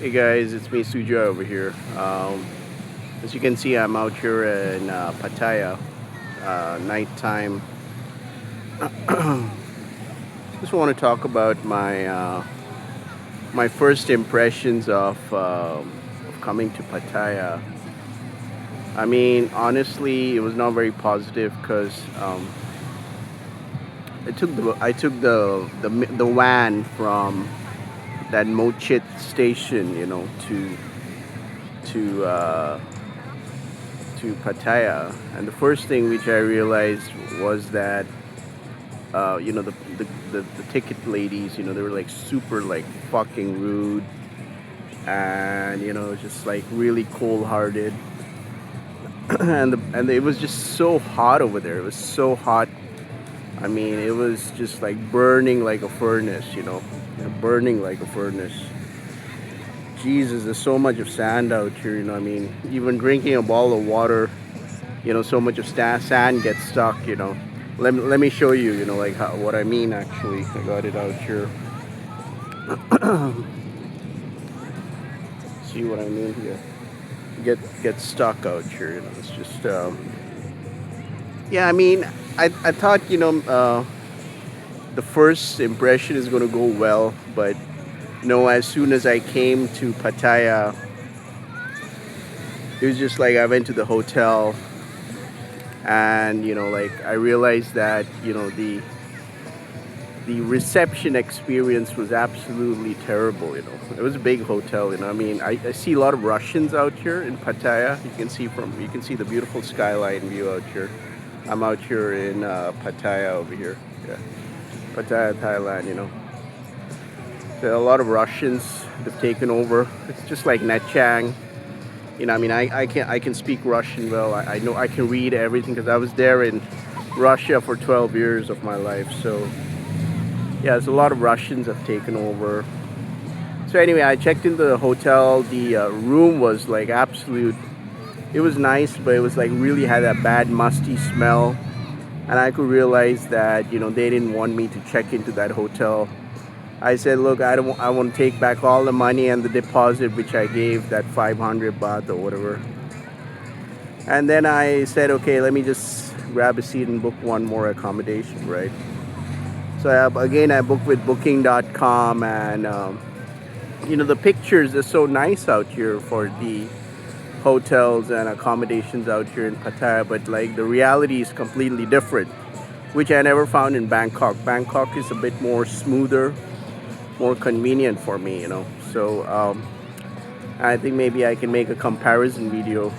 Hey guys, it's me Suja over here. As you can see, I'm out here in Pattaya, nighttime. Just want to talk about my first impressions of coming to Pattaya. I mean, honestly, it was not very positive because I took the van from that Mochit station, to to Pattaya, and the first thing which I realized was that the ticket ladies, they were like super like fucking rude, and just like really cold hearted. And it was just so hot over there. It was so hot. I mean, it was just like burning like a furnace, burning like a furnace. Jesus, there's so much of sand out here, I mean, even drinking a bottle of water, so much of sand gets stuck, Let me show you, like what I mean actually. I got it out here. See what I mean here? Get stuck out here, It's just, yeah, I mean, I thought, the first impression is going to go well, but as soon as I came to Pattaya, it was just like I went to the hotel, and like I realized that the reception experience was absolutely terrible. It was a big hotel. I mean, I see a lot of Russians out here in Pattaya. You can see the beautiful skyline view out here. I'm out here in Pattaya over here. Yeah, Pattaya, Thailand. There are a lot of Russians that have taken over. It's just like Net Chang. I mean, I can speak Russian well. I know I can read everything because I was there in Russia for 12 years of my life. So yeah, there's a lot of Russians have taken over. So anyway, I checked into the hotel. The room was like absolute. It was nice, but it was like really had that bad musty smell, and I could realize that they didn't want me to check into that hotel. I said, look, I want to take back all the money and the deposit which I gave, that 500 baht or whatever. And then I said, okay, let me just grab a seat and book one more accommodation, right? So I booked with Booking.com, and the pictures are so nice out here for the hotels and accommodations out here in Pattaya, but like the reality is completely different, which I never found in Bangkok. Bangkok is a bit more smoother, more convenient for me, So I think maybe I can make a comparison video,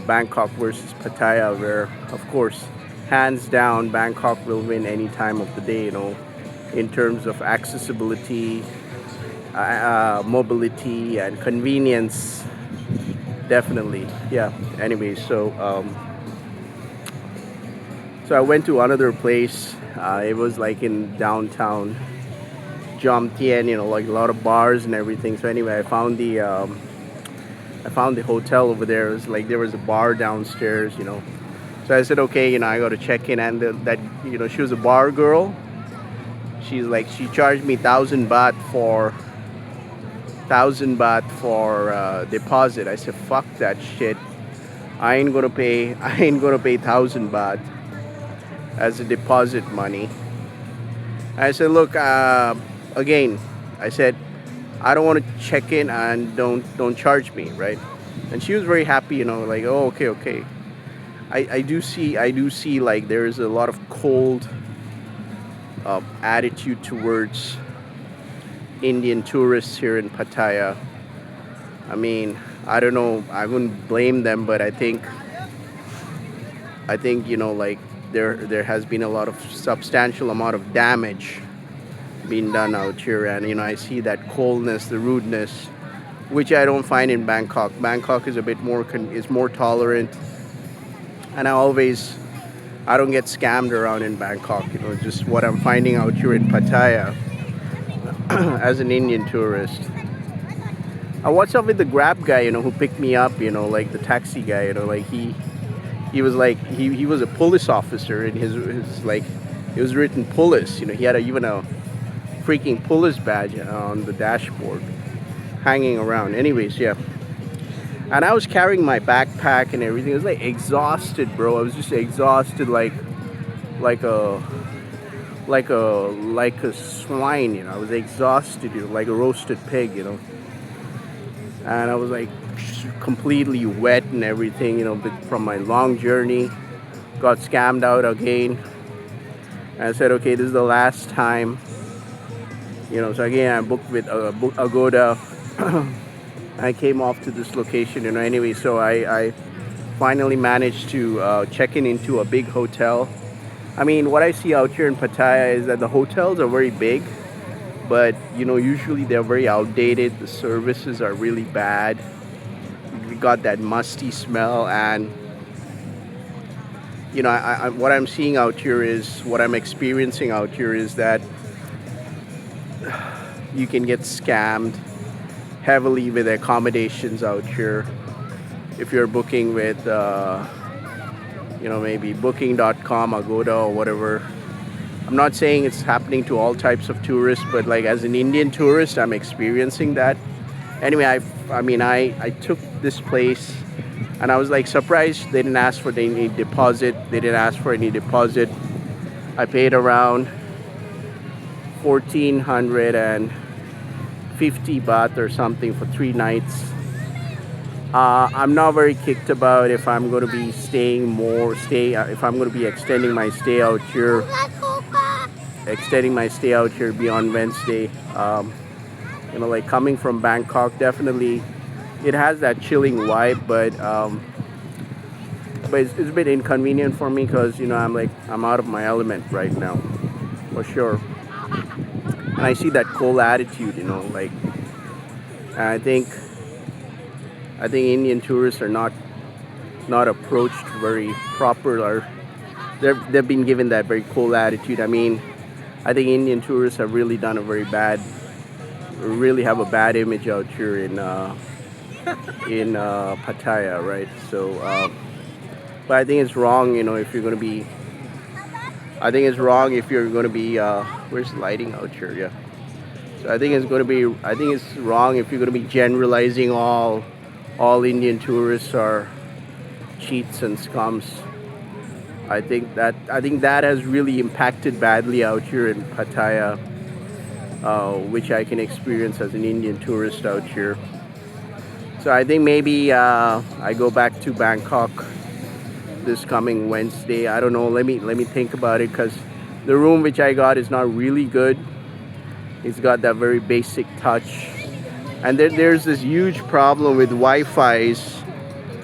Bangkok versus Pattaya, where of course, hands down, Bangkok will win any time of the day, in terms of accessibility, mobility, and convenience. Definitely, yeah. Anyway, so I went to another place. It was like in downtown Jomtien, like a lot of bars and everything. So anyway, I found the hotel over there. It was like there was a bar downstairs, So I said, okay, I got to check in, and she was a bar girl. She charged me 1,000 baht for deposit. I said, fuck that shit. I ain't gonna pay 1,000 baht as a deposit money. I said, look, again, I said, I don't want to check in, and don't charge me, right? And she was very happy, like, oh, okay. I do see like there is a lot of cold attitude towards Indian tourists here in Pattaya. I mean, I don't know, I wouldn't blame them, but I think like there has been a lot of substantial amount of damage being done out here, and I see that coldness, the rudeness, which I don't find in Bangkok. Bangkok is a bit more is more tolerant, and I don't get scammed around in Bangkok. Just what I'm finding out here in Pattaya as an Indian tourist. What's up with the Grab guy, who picked me up, like the taxi guy, like he was like he was a police officer, and his like it was written police, he had even a freaking police badge on the dashboard. hanging around. Anyways, yeah. And I was carrying my backpack and everything. I was like exhausted, bro. I was just exhausted, like a like a swine, you know. I was exhausted, you know, like a roasted pig, you know. And I was like completely wet and everything, you know, but from my long journey. Got scammed out again. And I said, okay, this is the last time, you know. So again, I booked with Agoda. I came off to this location, you know. Anyway, so I finally managed to check into a big hotel. I mean, what I see out here in Pattaya is that the hotels are very big, but you know, usually they're very outdated. The services are really bad. We got that musty smell, and you know, what I'm seeing out here is, what I'm experiencing out here is that you can get scammed heavily with accommodations out here. If you're booking with, you know, maybe booking.com, Agoda, or whatever. I'm not saying it's happening to all types of tourists, but like as an Indian tourist, I'm experiencing that. Anyway, I took this place, and I was like surprised they didn't ask for any deposit. They didn't ask for any deposit. I paid around 1,450 baht or something for 3 nights. I'm not very kicked about if I'm going to be if I'm going to be extending my stay out here beyond Wednesday. You know, like coming from Bangkok, definitely it has that chilling vibe, but it's a bit inconvenient for me because, you know, I'm out of my element right now, for sure. And I see that cold attitude, you know, like, and I think Indian tourists are not approached very proper, or they've been given that very cold attitude. I mean, I think Indian tourists have really have a bad image out here in Pattaya, right? So, but I think it's wrong, you know, if you're going to be. I think it's wrong if you're going to be. Where's the lighting out here? Yeah. So I think it's wrong if you're going to be generalizing all Indian tourists are cheats and scums. I think that has really impacted badly out here in Pattaya, which I can experience as an Indian tourist out here. So I think maybe I go back to Bangkok this coming Wednesday. I don't know. Let me think about it, because the room which I got is not really good. It's got that very basic touch. And then there's this huge problem with Wi-Fi's.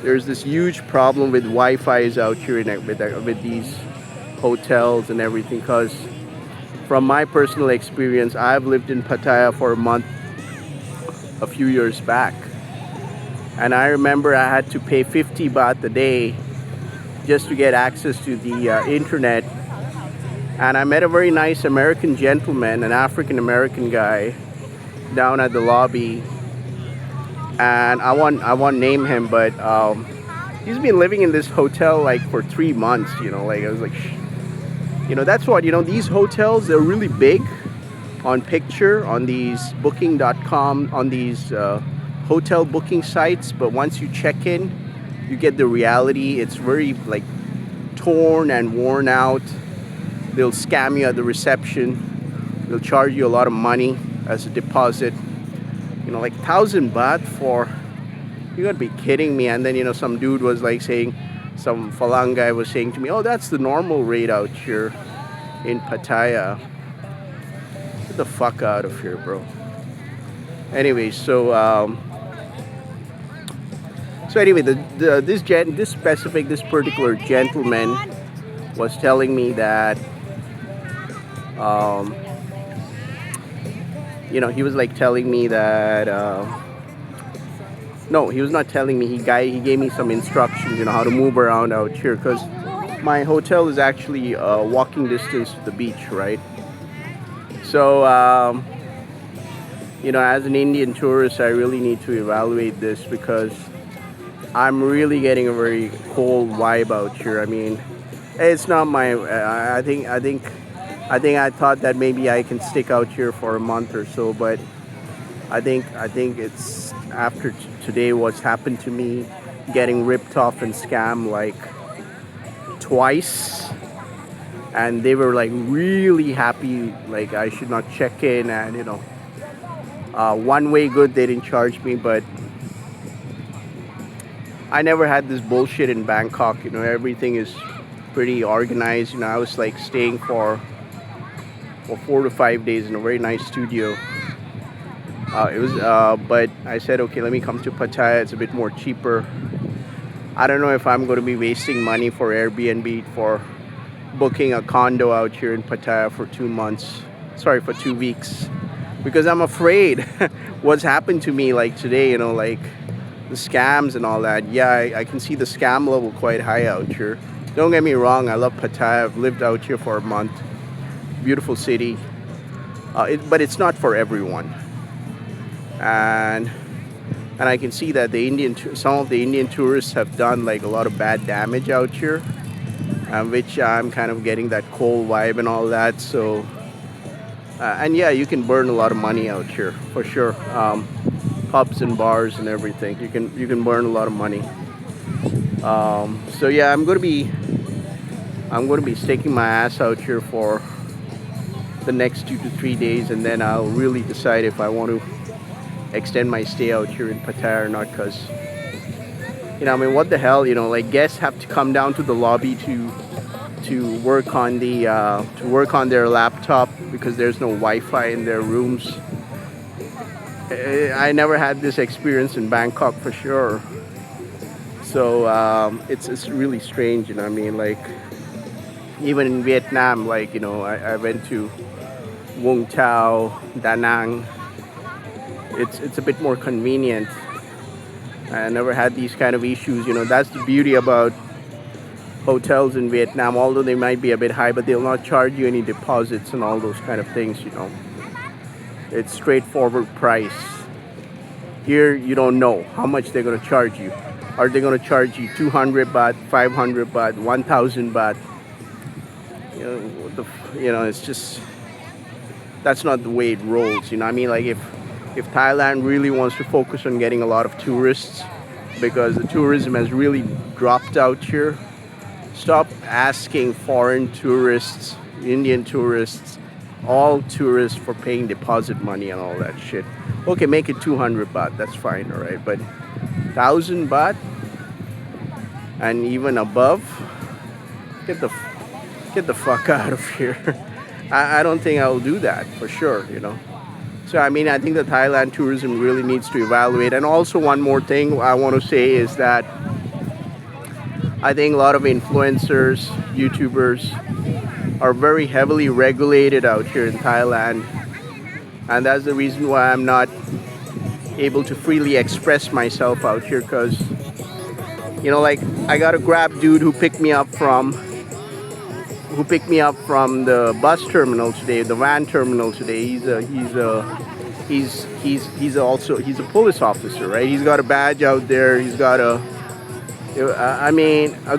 There's this huge problem with Wi-Fi's out here with these hotels and everything. Because from my personal experience, I've lived in Pattaya for a month a few years back. And I remember I had to pay 50 baht a day just to get access to the internet. And I met a very nice American gentleman, an African American guy, down at the lobby, and I won't name him, but he's been living in this hotel like for 3 months. You know, like I was like, you know, that's what, you know, these hotels, they're really big on picture on these booking.com, on these hotel booking sites, but once you check in, you get the reality. It's very like torn and worn out. They'll scam you at the reception. They'll charge you a lot of money as a deposit. You know, like 1,000 baht for, you gotta be kidding me. And then, you know, some dude was like saying, some Falang guy was saying to me, oh, that's the normal rate out here in Pattaya. Get the fuck out of here, bro. Anyway, so anyway, this particular gentleman was telling me that, you know, he was like telling me that, no, he was not telling me. He gave me some instructions, you know, how to move around out here, because my hotel is actually walking distance to the beach, right? So, you know, as an Indian tourist, I really need to evaluate this, because I'm really getting a very cold vibe out here. I mean, it's not my. I thought that maybe I can stick out here for a month or so, but I think it's after today what's happened to me, getting ripped off and scammed like twice, and they were like really happy like I should not check in, and one way good, they didn't charge me. But I never had this bullshit in Bangkok. Everything is pretty organized. I was like staying for 4 to 5 days in a very nice studio. But I said, okay, let me come to Pattaya. It's a bit more cheaper. I don't know if I'm going to be wasting money for Airbnb for booking a condo out here in Pattaya for 2 months. Sorry, for 2 weeks, because I'm afraid what's happened to me like today. Like the scams and all that. Yeah, I can see the scam level quite high out here. Don't get me wrong. I love Pattaya. I've lived out here for a month. Beautiful city. But it's not for everyone. And I can see that some of the Indian tourists have done like a lot of bad damage out here, which I'm kind of getting that cold vibe and all that. So, and yeah, you can burn a lot of money out here for sure. Pubs and bars and everything. You can burn a lot of money. So yeah, I'm gonna be sticking my ass out here for the next 2 to 3 days, and then I'll really decide if I want to extend my stay out here in Pattaya or not. Because what the hell, like guests have to come down to the lobby to work on their laptop because there's no Wi-Fi in their rooms. I never had this experience in Bangkok for sure. So it's really strange. Like even in Vietnam, like I went to Vũng Tàu, Da Nang. It's a bit more convenient. I never had these kind of issues. That's the beauty about hotels in Vietnam. Although they might be a bit high, but they'll not charge you any deposits and all those kind of things. It's straightforward price. Here you don't know how much they're going to charge you. Are they going to charge you 200 baht, 500 baht, 1,000 baht? It's just, that's not the way it rolls. Like if Thailand really wants to focus on getting a lot of tourists, because the tourism has really dropped out here, stop asking foreign tourists, Indian tourists, all tourists for paying deposit money and all that shit. Okay, make it 200 baht, that's fine, all right, but 1,000 baht and even above, get the fuck out of here. I don't think I will do that for sure. So I think the Thailand tourism really needs to evaluate. And also one more thing I want to say is that I think a lot of influencers, YouTubers are very heavily regulated out here in Thailand. And that's the reason why I'm not able to freely express myself out here, because like I got a Grab dude who picked me up from the bus terminal today, the van terminal today. He's a police officer, right? He's got a badge out there. He's got a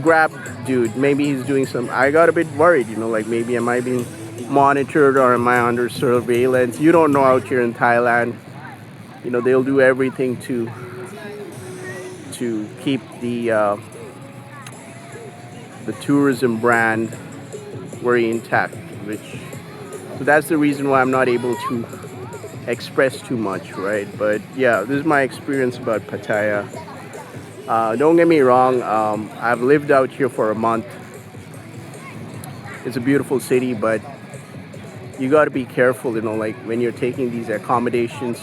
Grab dude. Maybe he's doing some. I got a bit worried, like maybe am I being monitored or am I under surveillance? You don't know out here in Thailand. They'll do everything to keep the tourism brand very intact, so that's the reason why I'm not able to express too much, right? But yeah, this is my experience about Pattaya. Don't get me wrong, I've lived out here for a month. It's a beautiful city, but you got to be careful, like when you're taking these accommodations.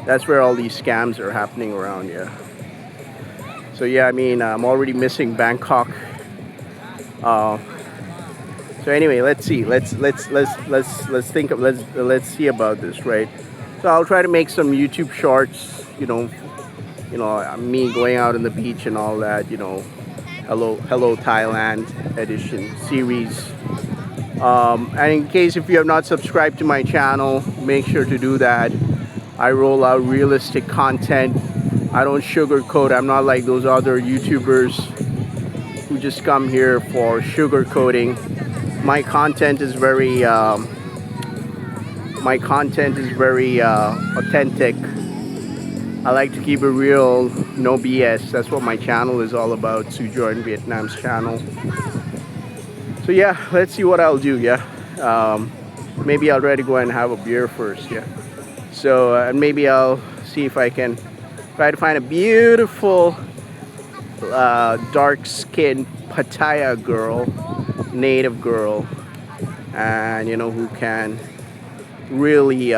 That's where all these scams are happening around. Yeah. So yeah, I'm already missing Bangkok. So anyway, let's see. Let's see about this, right? So I'll try to make some YouTube shorts. Me going out on the beach and all that. Hello Thailand edition series. And in case if you have not subscribed to my channel, make sure to do that. I roll out realistic content. I don't sugarcoat. I'm not like those other YouTubers who just come here for sugarcoating. My content is very my content is very authentic. I like to keep it real, no BS. That's what my channel is all about, Sujoy in Vietnam's channel. So yeah, let's see what I'll do. Yeah, maybe I'll ready go and have a beer first. Yeah. So and maybe I'll see if I can try to find a beautiful dark-skinned Pattaya girl, native girl, and you know who can really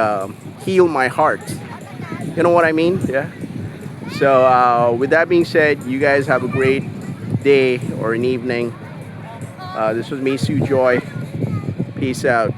heal my heart. You know what I mean? Yeah. So with that being said, you guys have a great day or an evening. This was me, Sue Joy. Peace out.